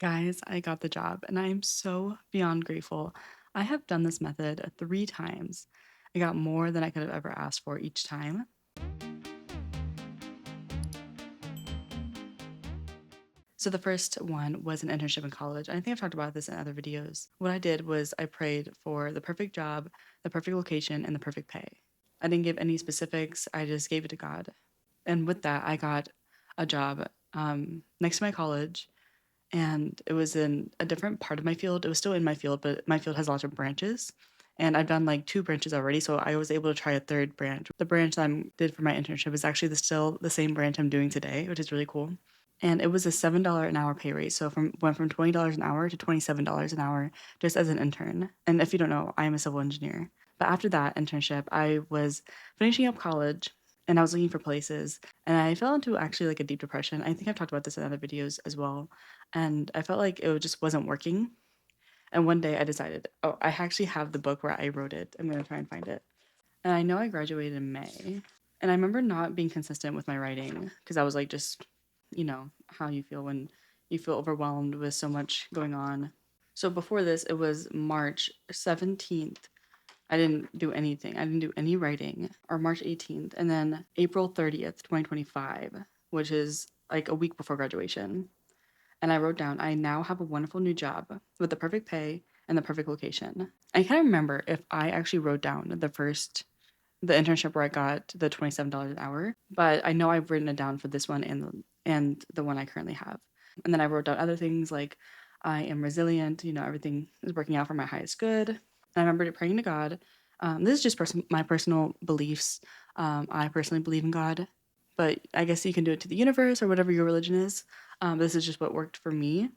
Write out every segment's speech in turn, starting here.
Guys, I got the job and I am so beyond grateful. I have done this method 3 times. I got more than I could have ever asked for each time. So the first one was an internship in college. And I think I've talked about this in other videos. What I did was I prayed for the perfect job, the perfect location, and the perfect pay. I didn't give any specifics. I just gave it to God. And with that, I got a job next to my college, and it was in a different part of my field. It was still in my field, but my field has lots of branches. And I've done like 2 branches already, so I was able to try a third branch. The branch that I did for my internship is actually still the same branch I'm doing today, which is really cool. And it was a $7 an hour pay rate, so went from $20 an hour to $27 an hour just as an intern. And if you don't know, I am a civil engineer. But after that internship, I was finishing up college and I was looking for places, and I fell into actually like a deep depression. I think I've talked about this in other videos as well, and I felt like it just wasn't working. And one day I decided, oh, I actually have the book where I wrote it. I'm gonna try and find it. And I know I graduated in May, and I remember not being consistent with my writing because I was like, just, how you feel when you feel overwhelmed with so much going on. So before this, it was March 17th. I didn't do anything. I didn't do any writing, or March 18th, and then April 30th, 2025, which is like a week before graduation. And I wrote down, I now have a wonderful new job with the perfect pay and the perfect location. I can't remember if I actually wrote down the internship where I got the $27 an hour, but I know I've written it down for this one and the one I currently have. And then I wrote down other things like I am resilient, everything is working out for my highest good. And I remember praying to God. This is just my personal beliefs. I personally believe in God, but I guess you can do it to the universe or whatever your religion is. This is just what worked for me.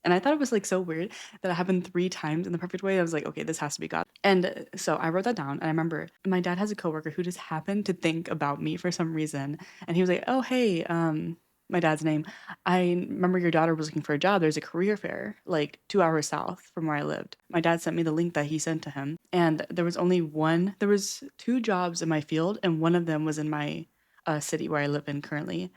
And I thought it was like so weird that it happened 3 times in the perfect way. I was like, okay, this has to be God. And so I wrote that down. And I remember my dad has a coworker who just happened to think about me for some reason. And he was like, oh, hey, my dad's name. I remember your daughter was looking for a job. There's a career fair like 2 hours south from where I lived. My dad sent me the link that he sent to him. And there was 2 jobs in my field, and one of them was in my city where I live in currently.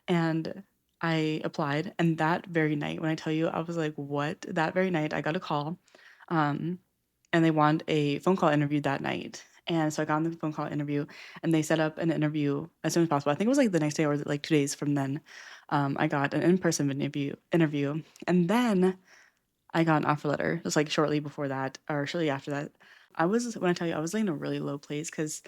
And I applied, and that very night, when I tell you, I was like, "What?" That very night, I got a call, um, and they want a phone call interview that night. And so I got on the phone call interview, and they set up an interview as soon as possible. I think it was like the next day or like 2 days from then. I got an in-person interview, and then I got an offer letter just like shortly before that or shortly after that. When I tell you, I was like in a really low place because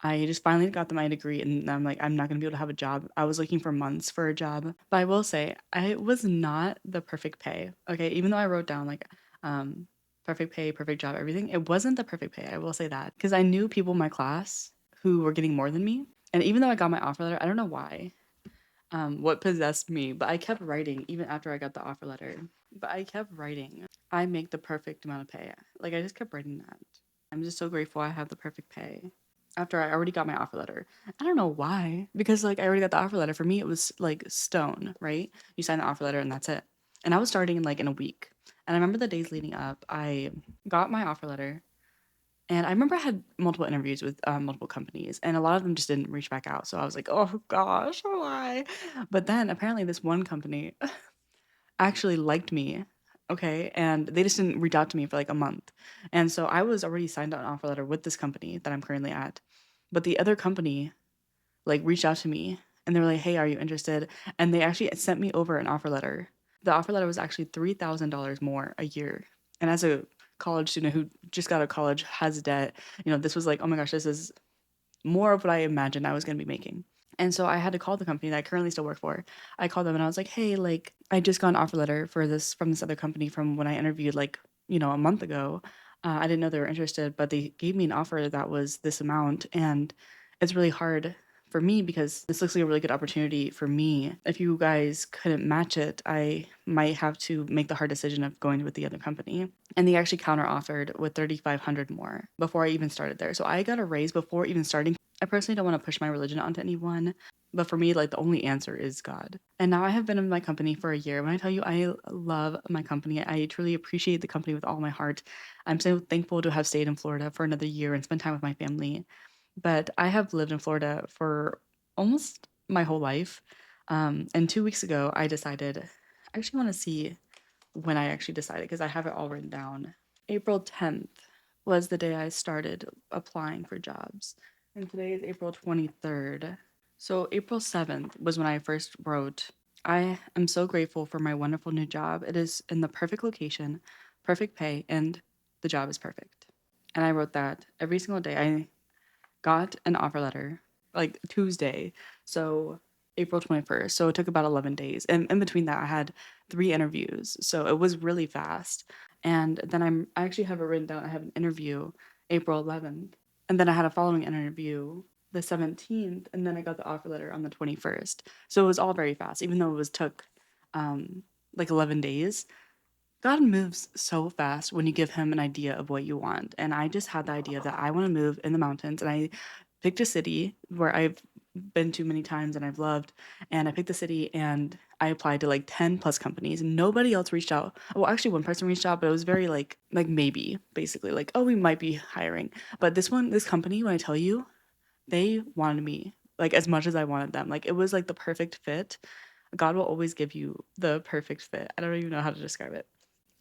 I just finally got my degree, and I'm like, I'm not gonna be able to have a job. I was looking for months for a job, but I will say I was not the perfect pay. Okay, even though I wrote down like perfect pay, perfect job, everything, it wasn't the perfect pay. I will say that because I knew people in my class who were getting more than me, and even though I got my offer letter, I don't know why, what possessed me, but I kept writing even after I got the offer letter. But I kept writing. I make the perfect amount of pay. Like I just kept writing that. I'm just so grateful I have the perfect pay after I already got my offer letter. I don't know why, because like I already got the offer letter. For me, it was like stone, right? You sign the offer letter and that's it. And I was starting in a week. And I remember the days leading up, I got my offer letter, and I remember I had multiple interviews with multiple companies, and a lot of them just didn't reach back out. So I was like, oh gosh, why? But then apparently this one company actually liked me. Okay. And they just didn't reach out to me for like a month. And so I was already signed on an offer letter with this company that I'm currently at. But the other company like reached out to me, and they were like, hey, are you interested? And they actually sent me over an offer letter. The offer letter was actually $3,000 more a year. And as a college student who just got out of college, has debt, this was like, oh my gosh, this is more of what I imagined I was going to be making. And so I had to call the company that I currently still work for. I called them and I was like, hey, like, I just got an offer letter from this other company from when I interviewed, like, a month ago. I didn't know they were interested, but they gave me an offer that was this amount. And it's really hard for me because this looks like a really good opportunity for me. If you guys couldn't match it, I might have to make the hard decision of going with the other company. And they actually counter offered with 3,500 more before I even started there. So I got a raise before even starting. I personally don't want to push my religion onto anyone, but for me, like the only answer is God. And now I have been in my company for a year. When I tell you I love my company, I truly appreciate the company with all my heart. I'm so thankful to have stayed in Florida for another year and spend time with my family. But I have lived in Florida for almost my whole life. And 2 weeks ago, I decided I actually want to see when I actually decided, because I have it all written down. April 10th was the day I started applying for jobs. And today is April 23rd. So April 7th was when I first wrote, I am so grateful for my wonderful new job. It is in the perfect location, perfect pay, and the job is perfect. And I wrote that every single day. I got an offer letter like Tuesday. So April 21st. So it took about 11 days. And in between that, I had 3 interviews. So it was really fast. And then I actually have it written down. I have an interview April 11th. And then I had a following interview the 17th. And then I got the offer letter on the 21st. So it was all very fast, even though it was took like 11 days. God moves so fast when you give him an idea of what you want. And I just had the idea that I want to move in the mountains. And I picked a city where I've been to many times and I've loved. And I picked the city and I applied to like 10 plus companies. And nobody else reached out. Well, actually one person reached out, but it was very like maybe basically like, oh, we might be hiring. But this company, when I tell you, they wanted me like as much as I wanted them. Like it was like the perfect fit. God will always give you the perfect fit. I don't even know how to describe it.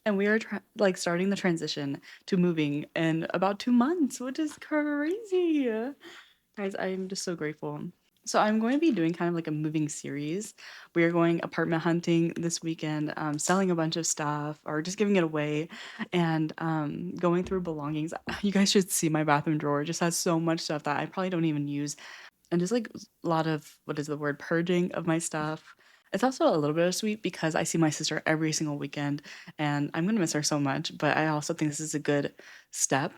And we are like starting the transition to moving in about 2 months, which is crazy. Guys, I'm just so grateful. So I'm going to be doing kind of like a moving series. We are going apartment hunting this weekend, selling a bunch of stuff or just giving it away, and going through belongings. You guys should see my bathroom drawer. It just has so much stuff that I probably don't even use, and just like a lot of what is the word, purging of my stuff. It's also a little bit of sweet because I see my sister every single weekend and I'm gonna miss her so much, but I also think this is a good step.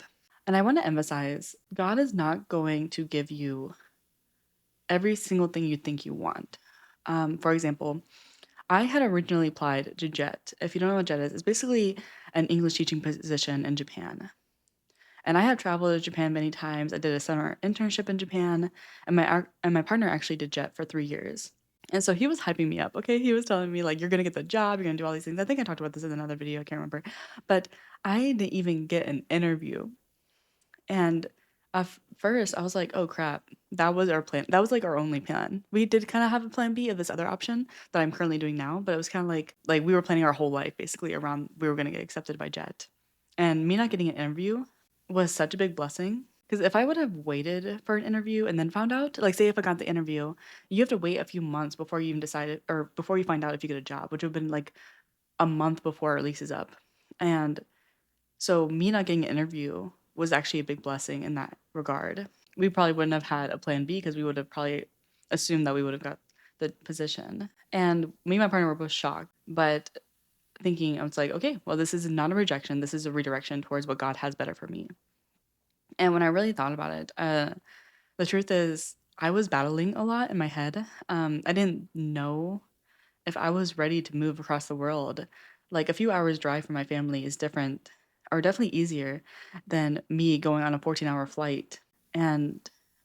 And I want to emphasize God is not going to give you every single thing you think you want. For example, I had originally applied to JET. If you don't know what JET is, it's basically an English teaching position in Japan. And I have traveled to Japan many times. I did a summer internship in Japan, and my partner actually did JET for 3 years. And so he was hyping me up. Okay, he was telling me like, "You're gonna get the job. You're gonna do all these things." I think I talked about this in another video. I can't remember, but I didn't even get an interview. And at first, I was like, "Oh crap, that was our plan. That was like our only plan. We did kind of have a plan B of this other option that I'm currently doing now, but it was kind of like we were planning our whole life basically around we were gonna get accepted by JET." And me not getting an interview was such a big blessing. Because if I would have waited for an interview and then found out, like say if I got the interview, you have to wait a few months before you even decided or before you find out if you get a job, which would have been like a month before our lease is up. And so me not getting an interview was actually a big blessing in that regard. We probably wouldn't have had a plan B because we would have probably assumed that we would have got the position. And me and my partner were both shocked, but thinking I was like, okay, well, this is not a rejection. This is a redirection towards what God has better for me. And when I really thought about it, the truth is, I was battling a lot in my head. I didn't know if I was ready to move across the world. Like a few hours drive from my family is different, or definitely easier than me going on a 14-hour flight. And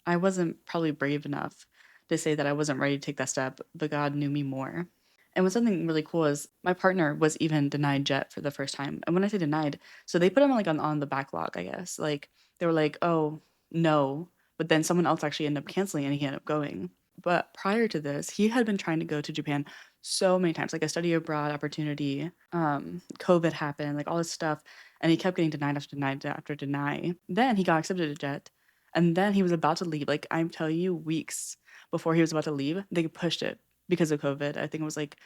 I wasn't probably brave enough to say that I wasn't ready to take that step, but God knew me more. And what's something really cool is my partner was even denied JET for the first time. And when I say denied, so they put him like on the backlog, I guess. Like they were like, oh, no. But then someone else actually ended up canceling and he ended up going. But prior to this, he had been trying to go to Japan so many times, like a study abroad opportunity. COVID happened, like all this stuff. And he kept getting denied after denied after deny. Then he got accepted to JET. And then he was about to leave. Like I'm telling you, weeks before he was about to leave, they pushed it because of COVID. I think it was like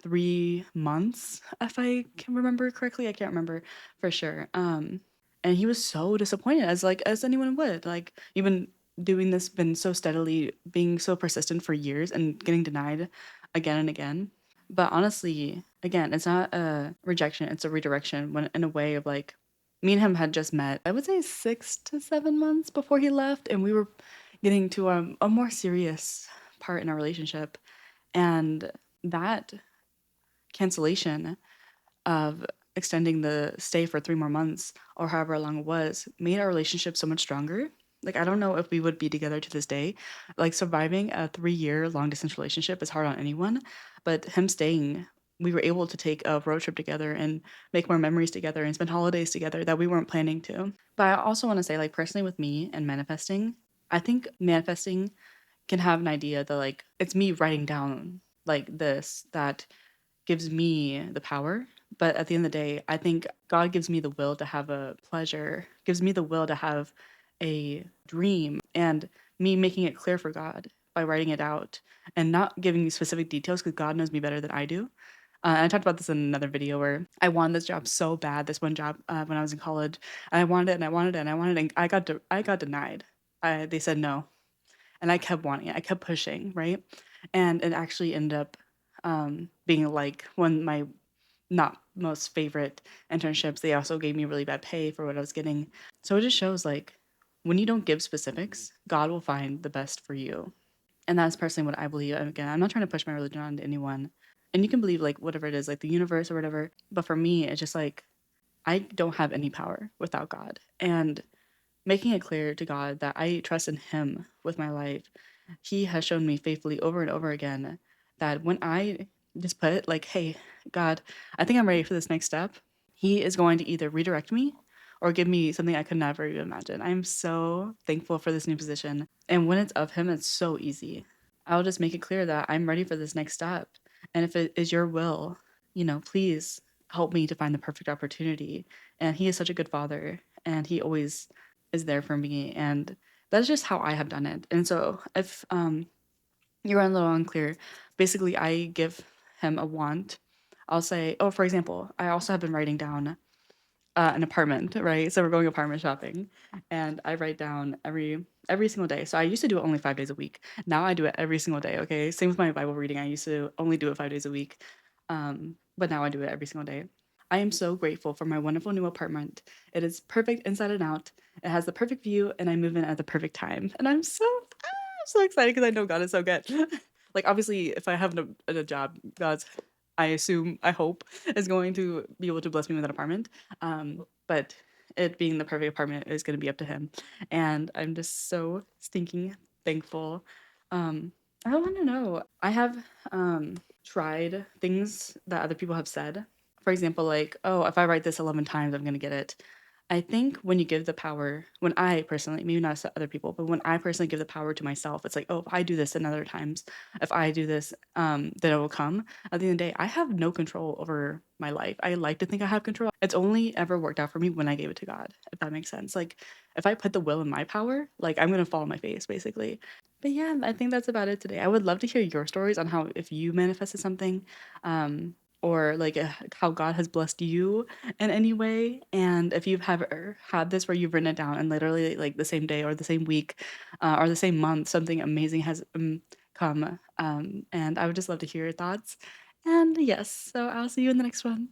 3 months, if I can remember correctly. I can't remember for sure. And he was so disappointed, as anyone would. Like even doing this, been so steadily, being so persistent for years, and getting denied again and again. But honestly, again, it's not a rejection; it's a redirection. When in a way of like, me and him had just met. I would say 6 to 7 months before he left, and we were getting to a more serious part in our relationship. And that cancellation of extending the stay for 3 more months or however long it was made our relationship so much stronger. Like, I don't know if we would be together to this day. Like, surviving a 3 year long distance relationship is hard on anyone, but him staying, we were able to take a road trip together and make more memories together and spend holidays together that we weren't planning to. But I also want to say, like, personally with me and manifesting, I think manifesting can have an idea that it's me writing down like this that gives me the power But at the end of the day, I think God gives me the will to have a pleasure, gives me the will to have a dream, and me making it clear for God by writing it out and not giving you specific details because God knows me better than I do. And I talked about this in another video where I wanted this job so bad, this one job when I was in college. And I wanted it and I wanted it and I wanted it, and I got denied. They said no, and I kept wanting it. I kept pushing, right? And it actually ended up being like one of my not most favorite internships. They also gave me really bad pay for what I was getting. So it just shows like when you don't give specifics, God will find the best for you. And that's personally what I believe. And again, I'm not trying to push my religion onto anyone. And you can believe like whatever it is, like the universe or whatever. But for me, it's just like I don't have any power without God. And making it clear to God that I trust in Him with my life. He has shown me faithfully over and over again that when I just put it like, hey, God, I think I'm ready for this next step, He is going to either redirect me or give me something I could never even imagine. I'm so thankful for this new position. And when it's of Him, it's so easy. I'll just make it clear that I'm ready for this next step. And if it is your will, please help me to find the perfect opportunity. And He is such a good father. And He always is there for me, and that's just how I have done it. And so if you're a little unclear, basically I give him a want. I'll say, oh, for example, I also have been writing down an apartment, right? So we're going apartment shopping, and I write down every single day. So I used to do it only 5 days a week. Now I do it every single day. Okay, same with my Bible reading. I used to only do it 5 days a week, but now I do it every single day. I am so grateful for my wonderful new apartment. It is perfect inside and out. It has the perfect view, and I move in at the perfect time. And I'm so excited because I know God is so good. Like obviously, if I have a job, God's I assume, I hope, is going to be able to bless me with an apartment. But it being the perfect apartment is going to be up to him. And I'm just so stinking thankful. I want to know, I have tried things that other people have said. For example, like, oh, if I write this 11 times, I'm going to get it. I think when you give the power, when I personally, maybe not to other people, but when I personally give the power to myself, it's like, oh, if I do this another times, if I do this, then it will come. At the end of the day, I have no control over my life. I like to think I have control. It's only ever worked out for me when I gave it to God, if that makes sense. Like, if I put the will in my power, like, I'm going to fall on my face, basically. But yeah, I think that's about it today. I would love to hear your stories on how, if you manifested something, or like how God has blessed you in any way. And if you've ever had this where you've written it down and literally like the same day or the same week or the same month, something amazing has come. And I would just love to hear your thoughts. And yes, so I'll see you in the next one.